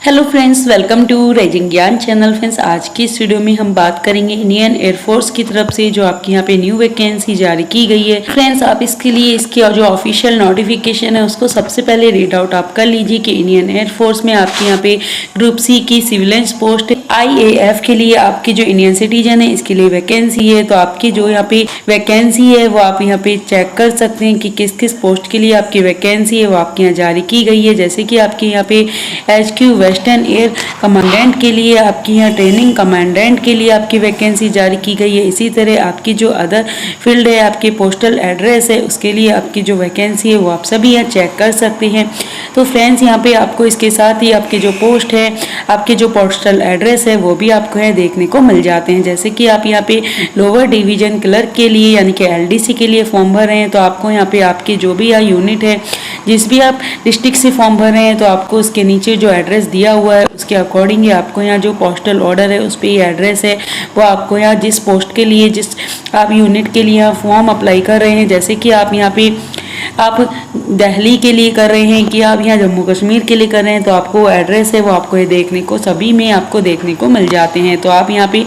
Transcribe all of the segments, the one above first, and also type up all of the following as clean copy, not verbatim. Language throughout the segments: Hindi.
Hello friends, welcome to Rising Gyan channel. Friends, आज की इस वीडियो में हम बात करेंगे इंडियन एयरफोर्स की तरफ से जो आपके यहाँ पे न्यू वैकेंसी जारी की गई है। फ्रेंड्स, आप इसके लिए इसकी जो ऑफिशियल नोटिफिकेशन है उसको सबसे पहले रीड आउट आप कर लीजिए कि इंडियन एयरफोर्स में आपके यहाँ पे ग्रुप सी की सिविलियंस पोस्ट IAF के लिए आपकी जो इंडियन सिटीजन है इसके लिए वैकेंसी है। तो आपकी जो यहाँ पे वैकेंसी है वो आप यहाँ पे चेक कर सकते हैं कि किस किस पोस्ट के लिए आपकी वैकेंसी है वो आपके यहाँ जारी की गई है। जैसे कि आपके यहाँ पे HQ वेस्टर्न एयर कमांडेंट के लिए, आपकी यहाँ ट्रेनिंग कमांडेंट के लिए आपकी वैकेंसी जारी की गई है। इसी तरह आपकी जो अदर फील्ड है, आपके पोस्टल एड्रेस है, उसके लिए आपकी जो वैकेंसी है वो आप सभी यहाँ चेक कर सकते हैं। तो फ्रेंड्स, यहाँ पे आपको इसके साथ ही आपके जो पोस्ट है, आपके जो पोस्टल एड्रेस है वो भी आपको यहाँ देखने को मिल जाते हैं। जैसे कि आप यहाँ पे लोअर डिवीजन क्लर्क के लिए यानी कि LDC के लिए फॉर्म भर रहे हैं तो आपको यहाँ पे आपकी जो भी यहाँ यूनिट है, जिस भी आप डिस्ट्रिक्ट से फॉर्म भर रहे हैं तो आपको उसके नीचे जो एड्रेस दिया हुआ है उसके अकॉर्डिंग आपको यहाँ जो पोस्टल ऑर्डर है उस पर ये एड्रेस है वो आपको यहाँ जिस पोस्ट के लिए, जिस आप यूनिट के लिए फॉर्म अप्लाई कर रहे हैं, जैसे कि आप यहाँ पे आप दिल्ली के लिए कर रहे हैं कि आप यहाँ जम्मू कश्मीर के लिए कर रहे हैं तो आपको एड्रेस है वो आपको ये देखने को सभी में आपको देखने को मिल जाते हैं। तो आप यहाँ पे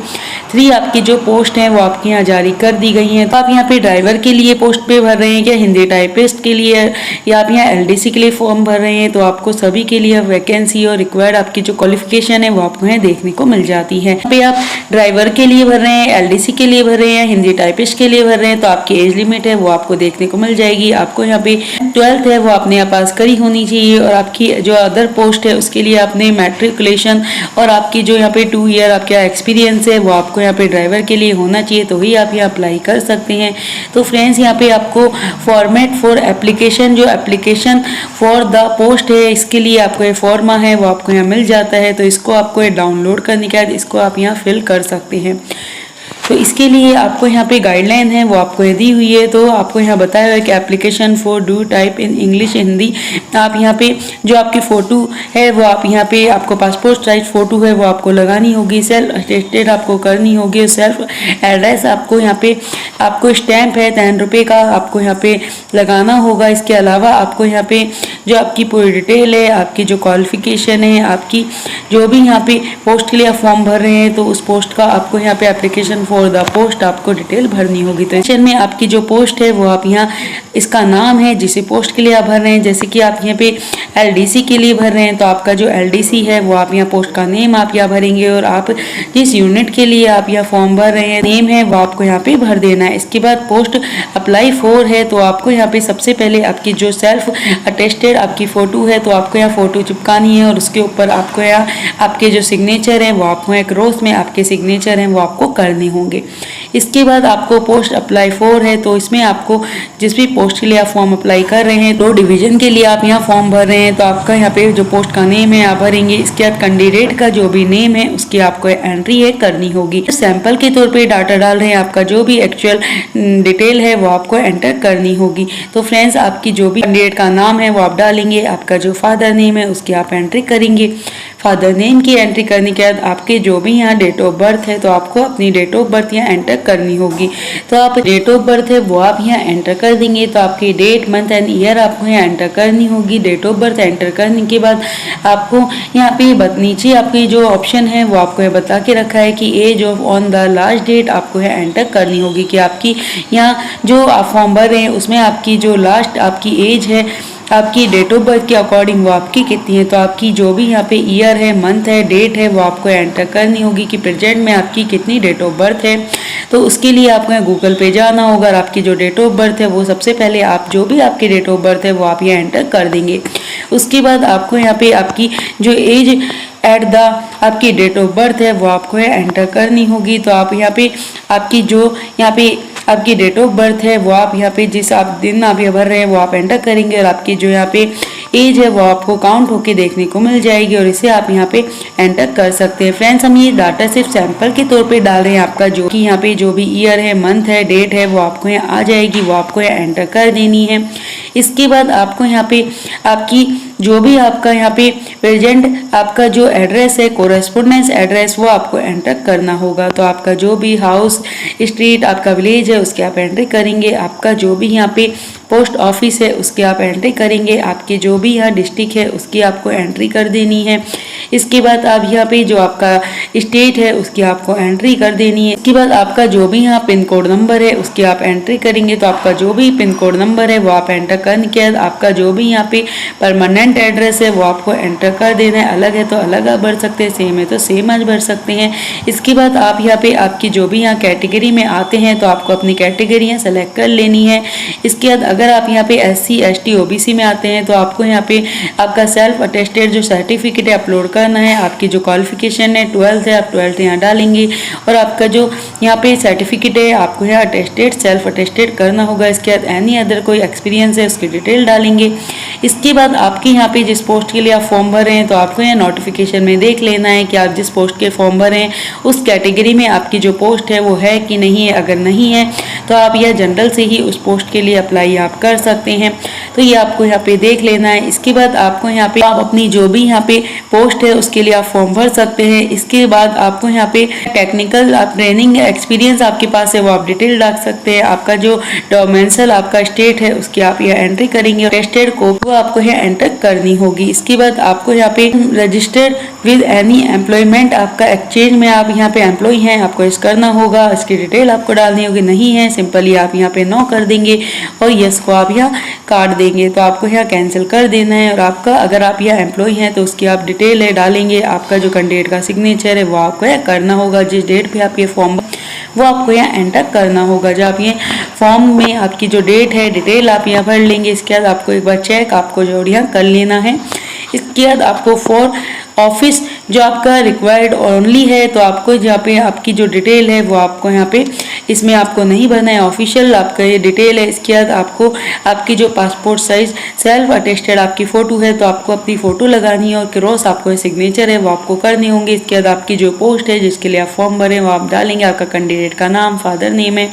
3 आपकी जो पोस्ट हैं वो आपके यहाँ जारी कर दी गई हैं। तो आप यहाँ पे ड्राइवर के लिए पोस्ट पे भर रहे हैं या हिंदी टाइपिस्ट के लिए या आप यहाँ LDC के लिए फॉर्म भर रहे हैं तो आपको सभी के लिए वैकेंसी और रिक्वायर्ड आपकी जो क्वालिफिकेशन है वो आपको यहाँ देखने को मिल जाती है। यहाँ पे आप ड्राइवर के लिए भर रहे हैं, LDC के लिए भर रहे हैं, हिंदी टाइपिस्ट के लिए भर रहे हैं तो आपकी एज लिमिट है वो आपको देखने को मिल जाएगी। आपको यहाँ पे 12th है वो आपने यहाँ पास करी होनी चाहिए और आपकी जो अदर पोस्ट है उसके लिए आपने मैट्रिकुलेशन और आपकी जो यहाँ पे 2 ईयर आपका एक्सपीरियंस है वो आपको यहाँ पे ड्राइवर के लिए होना चाहिए तो ही आप यहाँ अप्लाई कर सकते हैं। तो फ्रेंड्स, यहाँ पे आपको फॉर्मेट फॉर एप्लीकेशन, जो एप्लीकेशन फॉर द पोस्ट है इसके लिए आपको ये फॉर्मा है वो आपको यहाँ मिल जाता है। तो इसको आपको ये डाउनलोड करने के बाद इसको आप यहाँ फिल कर सकते हैं। तो इसके लिए आपको यहाँ पे गाइडलाइन है वो आपको ये दी हुई है। तो आपको यहाँ बताया हुआ है कि application for due type in English Hindi. आप यहाँ पे जो आपकी फ़ोटो है वो आप यहाँ पे आपको पासपोर्ट साइज फ़ोटो है वो आपको लगानी होगी, सेल्फ अटेस्टेड आपको करनी होगी, सेल्फ एड्रेस आपको यहाँ पे आपको स्टैम्प है 10 रुपये का आपको यहाँ पे लगाना होगा। इसके अलावा आपको यहाँ पे जो आपकी पूरी डिटेल है, आपकी जो क्वालिफिकेशन है, आपकी जो भी यहाँ पे पोस्ट के लिए आप फॉर्म भर रहे हैं तो उस पोस्ट का आपको यहाँ पे एप्लीकेशन फॉर द पोस्ट आपको डिटेल भरनी होगी। तो सेक्शन में आपकी जो पोस्ट है वो आप यहाँ इसका नाम है जिसे पोस्ट के लिए आप भर रहे हैं। जैसे कि आप यहाँ पे LDC के लिए भर रहे हैं तो आपका जो LDC है वो आप यहाँ पोस्ट का नेम आप यहाँ भरेंगे और आप जिस यूनिट के लिए आप यहाँ फॉर्म भर रहे हैं नेम है वो आपको यहाँ पे भर देना है। इसके बाद पोस्ट अप्लाई फॉर है तो आपको यहाँ पे सबसे पहले आपकी जो सेल्फ अटेस्टेड आपकी फ़ोटो है तो आपको यहाँ फ़ोटो चिपकानी है और उसके ऊपर आपको यहाँ आपके जो सिग्नेचर है वो आपको एक रोज में आपके सिग्नेचर हैं वो आपको करने होंगे। इसके बाद आपको पोस्ट अप्लाई फॉर है तो इसमें आपको जिस भी पोस्ट के लिए आप फॉर्म अप्लाई कर रहे हैं तो डिवीजन के लिए आप यहाँ फॉर्म भर रहे हैं तो आपका यहाँ पे जो पोस्ट का नेम है आप भरेंगे। इसके बाद कैंडिडेट का जो भी नेम है उसकी आपको एंट्री है करनी होगी। सैंपल के तौर पे डाटा डाल रहे हैं, आपका जो भी एक्चुअल डिटेल है वो आपको एंटर करनी होगी। तो फ्रेंड्स, आपकी जो भी कैंडिडेट का नाम है वो आप डालेंगे, आपका जो फादर नेम है उसकी आप एंट्री करेंगे। फादर नेम की एंट्री करने के बाद आपके जो भी यहाँ डेट ऑफ बर्थ है तो आपको अपनी डेट ऑफ बर्थ यहाँ एंटर करनी होगी। तो आप डेट ऑफ बर्थ है वो आप यहाँ एंटर कर देंगे। तो आपकी डेट, मंथ एंड ईयर आपको यहाँ एंटर करनी होगी। डेट ऑफ बर्थ एंटर करने के बाद आपको यहाँ पे नीचे आपकी जो ऑप्शन है वो आपको यहाँ बता के रखा है कि age of on the last date आपको यहाँ एंटर करनी होगी कि आपकी यहाँ जो आप फॉर्म भर रहे हैं उसमें आपकी जो लास्ट आपकी एज है आपकी डेट ऑफ बर्थ के अकॉर्डिंग वो आपकी कितनी है। तो आपकी जो भी यहाँ पे ईयर है, मंथ है, डेट है वो आपको एंटर करनी होगी कि प्रेजेंट में आपकी कितनी डेट ऑफ बर्थ है। तो उसके लिए आपको यहाँ गूगल पे जाना होगा और आपकी जो डेट ऑफ बर्थ है वो सबसे पहले आप जो भी आपकी डेट ऑफ बर्थ है वो आप यहाँ एंटर कर देंगे। उसके बाद आपको यहाँ पे आपकी जो एज एट द आपकी डेट ऑफ बर्थ है वो आपको एंटर करनी होगी। तो आप यहाँ पे आपकी जो यहाँ पे आपकी डेट ऑफ बर्थ है वो आप यहाँ पे जिस आप दिन आप ये भर रहे हैं वो आप एंटर करेंगे और आपकी जो यहाँ पे एज है वो आपको काउंट होके देखने को मिल जाएगी और इसे आप यहाँ पे एंटर कर सकते हैं। फ्रेंड्स, हम ये डाटा सिर्फ सैंपल के तौर पे डाल रहे हैं। आपका जो कि यहाँ पे जो भी ईयर है, मंथ है, डेट है वो आपको यहाँ आ जाएगी, वो आपको यहाँ एंटर कर देनी है। इसके बाद आपको यहाँ पे आपकी जो भी आपका यहाँ पे प्रेजेंट आपका जो एड्रेस है, कोरेस्पोंडेंस एड्रेस, वो आपको एंटर करना होगा। तो आपका जो भी हाउस, स्ट्रीट, आपका विलेज है उसके आप एंट्री करेंगे। आपका जो भी यहाँ पे पोस्ट ऑफिस है उसकी आप एंट्री करेंगे। आपके जो भी यहाँ डिस्ट्रिक्ट है उसकी आपको एंट्री कर देनी है। इसके बाद आप यहाँ पे जो आपका स्टेट है उसकी आपको एंट्री कर देनी है। इसके बाद आपका जो भी यहाँ पिन कोड नंबर है उसकी आप एंट्री करेंगे। तो आपका जो भी पिन कोड नंबर है वो आप एंटर करने के बाद आपका जो भी यहाँ पे परमानेंट एड्रेस है वो आपको एंटर कर देना है। अलग है तो अलग आप भर सकते हैं, सेम है तो सेम आज भर सकते हैं। इसके बाद आप यहाँ पे आपकी जो भी यहाँ कैटेगरी में आते हैं तो आपको अपनी कैटेगरी यहाँ सेलेक्ट कर लेनी है। इसके बाद अगर आप यहाँ पे SC ST OBC में आते हैं तो आपको यहाँ पे आपका सेल्फ अटेस्टेड जो सर्टिफिकेट है अपलोड करना है। आपकी जो क्वालिफिकेशन है 12th है, आप 12th यहाँ डालेंगे और आपका जो यहाँ पे सर्टिफिकेट है आपको यहाँ अटेस्टेड सेल्फ अटेस्टेड करना होगा। इसके बाद एनी अदर कोई एक्सपीरियंस है उसकी डिटेल डालेंगे। इसके बाद आपके यहाँ पे जिस पोस्ट के लिए आप फॉर्म भर रहे हैं तो आपको यहाँ नोटिफिकेशन में देख लेना है कि आप जिस पोस्ट के फॉर्म भर रहे हैं उस कैटेगरी में आपकी जो पोस्ट है वो है कि नहीं है। अगर नहीं है तो आप यह जनरल से ही उस पोस्ट के लिए अप्लाई आप कर सकते हैं। तो ये आपको यहाँ पे देख लेना है। इसके बाद आपको यहाँ पे आप अपनी जो भी यहाँ पे पोस्ट है उसके लिए आप फॉर्म भर सकते हैं। इसके बाद आपको यहाँ पे टेक्निकल ट्रेनिंग एक्सपीरियंस आपके पास है वो आप डिटेल डाल सकते हैं। आपका जो डोमेंसल आपका स्टेट है उसकी आप यहाँ एंट्री करेंगे। टेस्टेड को वो आपको यहाँ एंटर करनी होगी। इसके बाद आपको यहाँ पे रजिस्टर्ड विद एनी एम्प्लॉयमेंट आपका एक्सचेंज में आप यहाँ पे एम्प्लॉय हैं आपको इस करना होगा। इसकी डिटेल आपको डालनी होगी। नहीं है सिंपली आप यहाँ पे नो कर देंगे और यस को आप यहाँ काट देंगे। तो आपको यहाँ कैंसिल कर देना है। और आपका अगर आप यहाँ एम्प्लॉय हैं तो उसकी आप डिटेल है डालेंगे। आपका जो कैंडिडेट का सिग्नेचर है वो आपको यहाँ करना होगा। जिस डेट पे आप ये फॉर्म वो आपको यहाँ एंटर करना होगा। जब आप ये फॉर्म में आपकी जो डेट है डिटेल आप यहाँ भर लेंगे। इसके बाद आपको एक बार चेक आपको जो यहाँ कर लेना है। इसके बाद आपको फॉर ऑफिस जो आपका रिक्वायर्ड ओनली है तो आपको जहाँ पे आपकी जो डिटेल है वो आपको यहाँ पे इसमें आपको नहीं भरना है। ऑफिशियल आपका ये डिटेल है। इसके बाद आपको आपकी जो पासपोर्ट साइज सेल्फ अटेस्टेड आपकी फ़ोटो है तो आपको अपनी फ़ोटो लगानी है और क्रॉस आपको सिग्नेचर है वो आपको करने होंगे। इसके बाद आपकी जो पोस्ट है जिसके लिए आप फॉर्म भरें वो आप डालेंगे। आपका कैंडिडेट का नाम फादर नेम है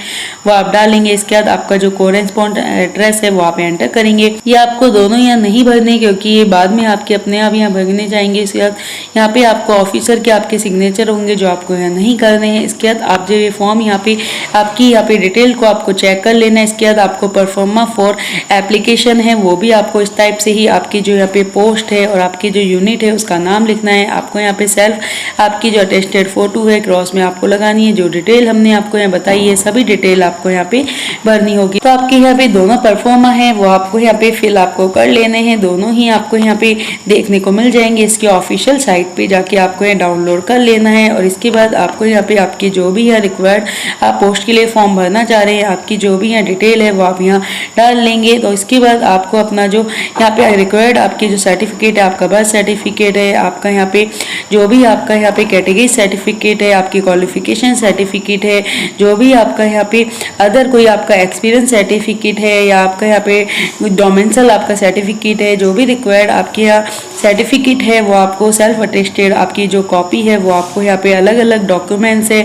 वो आप डालेंगे। इसके बाद आपका जो कोरेस्पॉन्ड एड्रेस है वो आप एंटर करेंगे। ये आपको दोनों यहाँ नहीं भरने क्योंकि ये बाद में आपके अपने आप यहाँ भरने जाएंगे। इसके बाद यहाँ पे आपको ऑफिसर के आपके सिग्नेचर होंगे जो आपको यहाँ नहीं करने हैं। इसके बाद आप जो ये फॉर्म यहाँ पे आपकी यहाँ पे डिटेल को आपको चेक कर लेना है। इसके बाद आपको परफॉर्मा फॉर एप्लीकेशन है वो भी आपको इस टाइप से ही आपकी जो यहाँ पे पोस्ट है और आपकी जो यूनिट है उसका नाम लिखना है। आपको यहाँ पे सेल्फ आपकी जो अटेस्टेड फोटो है क्रॉस में आपको लगानी है। जो डिटेल हमने आपको यहाँ बताई है सभी डिटेल आपको यहाँ पे भरनी होगी। तो आपके यहाँ पे दोनों परफॉर्मा है वो आपको यहाँ पे फिल आपको कर लेने हैं। दोनों ही आपको यहाँ पे देखने को मिल जाएंगे। इसके ऑफिशियल साइट पे जाके आपको ये डाउनलोड कर लेना है। और इसके बाद आपको यहाँ पे आपकी जो भी है रिक्वायर्ड आप पोस्ट के लिए फॉर्म भरना चाह रहे हैं आपकी जो भी यहाँ डिटेल है वो आप यहाँ डाल लेंगे। तो इसके बाद आपको अपना जो यहाँ पे रिक्वायर्ड आपकी जो सर्टिफिकेट है आपका बर्थ सर्टिफिकेट है आपका यहाँ पे जो भी आपका यहाँ पे कैटेगरी सर्टिफिकेट है आपकी क्वालिफिकेशन सर्टिफिकेट है जो भी आपका यहाँ पे अदर कोई आपका एक्सपीरियंस सर्टिफिकेट है या आपका यहाँ पे डोमेंसल आपका सर्टिफिकेट है जो भी रिक्वायर्ड आपके यहाँ सर्टिफिकेट है वो आपको सेल्फ अटेस्टेड आपकी जो कॉपी है वो आपको यहाँ पे अलग अलग डॉक्यूमेंट्स है।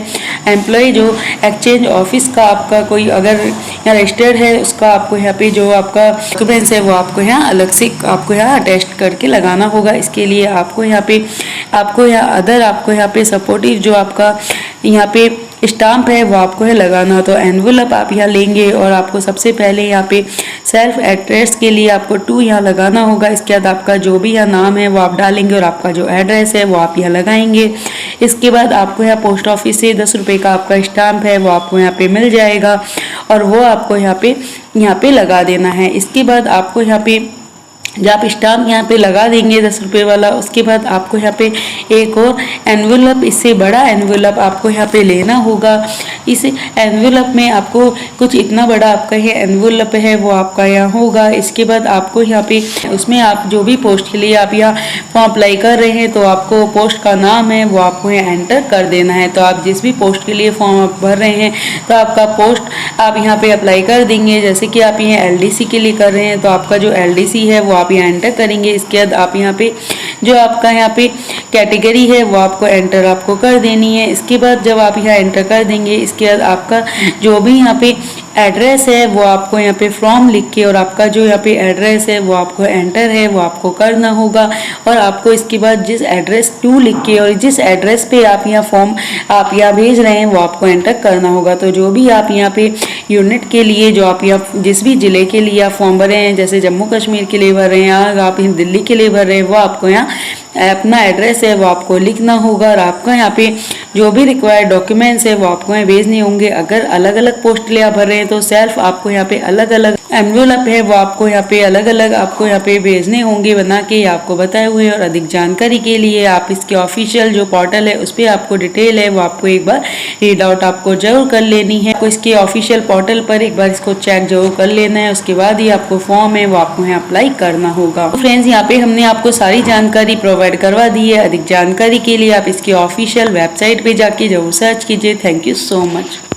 एम्प्लॉय जो एक्सचेंज ऑफिस का आपका कोई अगर यहाँ रजिस्टर्ड है उसका आपको यहाँ पे जो आपका डॉक्यूमेंट्स है वो आपको यहाँ अलग से आपको यहाँ अटेस्ट करके लगाना होगा। इसके लिए आपको यहाँ अदर आपको यहाँ पे सपोर्टिव जो आपका यहाँ पे स्टाम्प है वो आपको है लगाना। तो एनवलप आप यहाँ लेंगे और आपको सबसे पहले यहाँ पे सेल्फ एड्रेस के लिए आपको 2 यहाँ लगाना होगा। इसके बाद आपका जो भी यहाँ नाम है वो आप डालेंगे और आपका जो एड्रेस है वो आप यहाँ लगाएंगे। इसके बाद आपको यहाँ पोस्ट ऑफिस से 10 रुपये का आपका स्टाम्प है वो आपको यहाँ पे मिल जाएगा और वो आपको यहाँ पे लगा देना है। इसके बाद आपको यहाँ पे जब आप स्टाम्प यहाँ पे लगा देंगे 10 रुपये वाला उसके बाद आपको यहाँ पे एक और एनवलप इससे बड़ा एनवलप आपको यहाँ पे लेना होगा। इस एनवलप में आपको कुछ इतना बड़ा आपका ये एनवलप है वो आपका यहाँ होगा। इसके बाद आपको यहाँ पे उसमें आप जो भी पोस्ट के लिए आप यहाँ फॉर्म अप्लाई कर रहे हैं तो आपको पोस्ट का नाम है वो आपको यहाँ एंटर कर देना है। तो आप जिस भी पोस्ट के लिए फॉर्म आप भर रहे हैं तो आपका पोस्ट आप यहाँ पे अप्लाई कर देंगे। जैसे कि आप यहाँ LDC के लिए कर रहे हैं तो आपका जो LDC है वो आप यहाँ एंटर करेंगे। इसके बाद आप यहाँ पे जो आपका यहाँ पे कैटेगरी है वो आपको एंटर आपको कर देनी है। इसके बाद जब आप यहाँ एंटर कर देंगे इसके बाद आपका जो भी यहाँ पे एड्रेस है वो आपको यहाँ पे फॉर्म लिख के और आपका जो यहाँ पे एड्रेस है वो आपको एंटर है वो आपको करना होगा। और आपको इसके बाद जिस एड्रेस टू लिख के और जिस एड्रेस पे आप यहाँ फॉर्म आप यहाँ भेज रहे हैं वो आपको एंटर करना होगा। तो जो भी आप यहाँ पे यूनिट के लिए जो आप यहाँ जिस भी ज़िले के लिए आप फॉर्म भर रहे हैं, जैसे जम्मू कश्मीर के लिए भर रहे हैं या आप दिल्ली के लिए भर रहे हैं, वो आपको यहाँ अपना एड्रेस है वो आपको लिखना होगा। और आपका यहाँ पे जो भी रिक्वायर्ड डॉक्यूमेंट्स है वो आपको यहाँ भेजने होंगे। अगर अलग अलग पोस्ट ले आप भर रहे हैं तो सेल्फ आपको यहाँ पे अलग अलग एनवेलप है वो आपको यहाँ पे अलग अलग आपको यहाँ पे भेजने होंगे बना के आपको बताए हुए। और अधिक जानकारी के लिए आप इसके ऑफिशियल जो पोर्टल है उस पर आपको डिटेल है वो आपको एक बार रीड आउट आपको जरूर कर लेनी है। आपको इसके ऑफिशियल पोर्टल पर एक बार इसको चेक जरूर कर लेना है। उसके बाद ही आपको फॉर्म है वो आपको यहाँ अप्लाई करना होगा। तो फ्रेंड्स यहाँ पे हमने आपको सारी जानकारी प्रोवाइड करवा दी है। अधिक जानकारी के लिए आप इसके ऑफिशियल वेबसाइट पे जाके जरूर सर्च कीजिए। Thank you so much.